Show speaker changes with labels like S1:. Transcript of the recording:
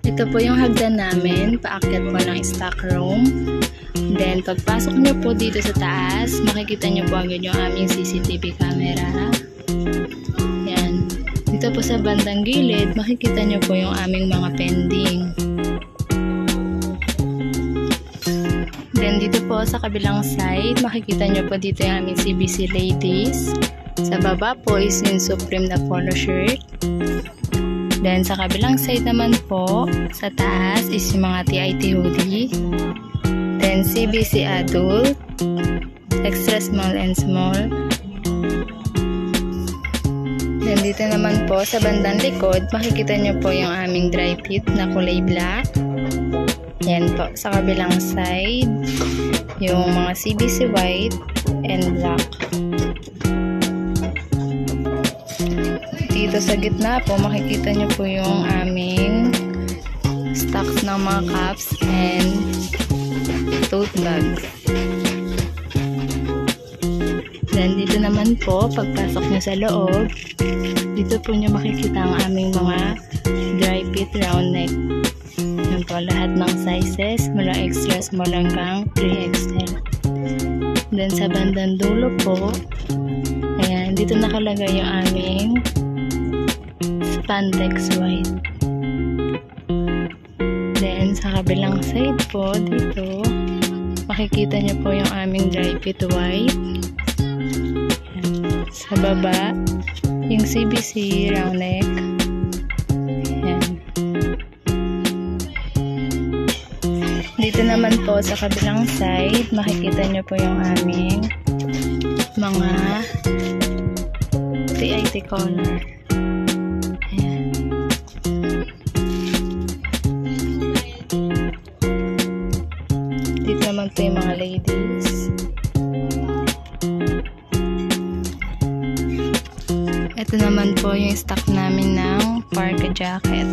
S1: Ito po yung hagdan namin, paakyat po ng stock room. Then, pagpasok nyo po dito sa taas, makikita nyo po agad yung aming CCTV camera. Yan. Dito po sa bandang gilid, makikita nyo po yung aming mga pending. Then, dito po sa kabilang side, makikita nyo po dito yung aming CBC ladies. Sa baba po is yung Supreme na polo shirt. Then, sa kabilang side naman po, sa taas is yung mga TIT hoodie. Then, CBC adult, extra small and small. Then, dito naman po, sa bandang likod, makikita nyo po yung aming dry fit na kulay black. Yan po, sa kabilang side, yung mga CBC white and black. Dito sa gitna po, makikita nyo po yung aming stocks ng mga cups and tote bags. Then, dito naman po, pagpasok nyo sa loob, dito po nyo makikita ang aming mga dry fit round neck. Yan po, lahat ng sizes, mula extra small hanggang 3XL. Then, sa bandang dulo po, ayan, dito nakalagay yung aming spandex white. Then, sa kabilang side po, dito, makikita nyo po yung aming dry fit white. Ayan. Sa baba, yung CBC round neck. Ayan. Dito naman po, sa kabilang side, makikita nyo po yung aming mga TIT color. Dito naman po yung mga ladies. Ito naman po yung stock namin ng parka jacket.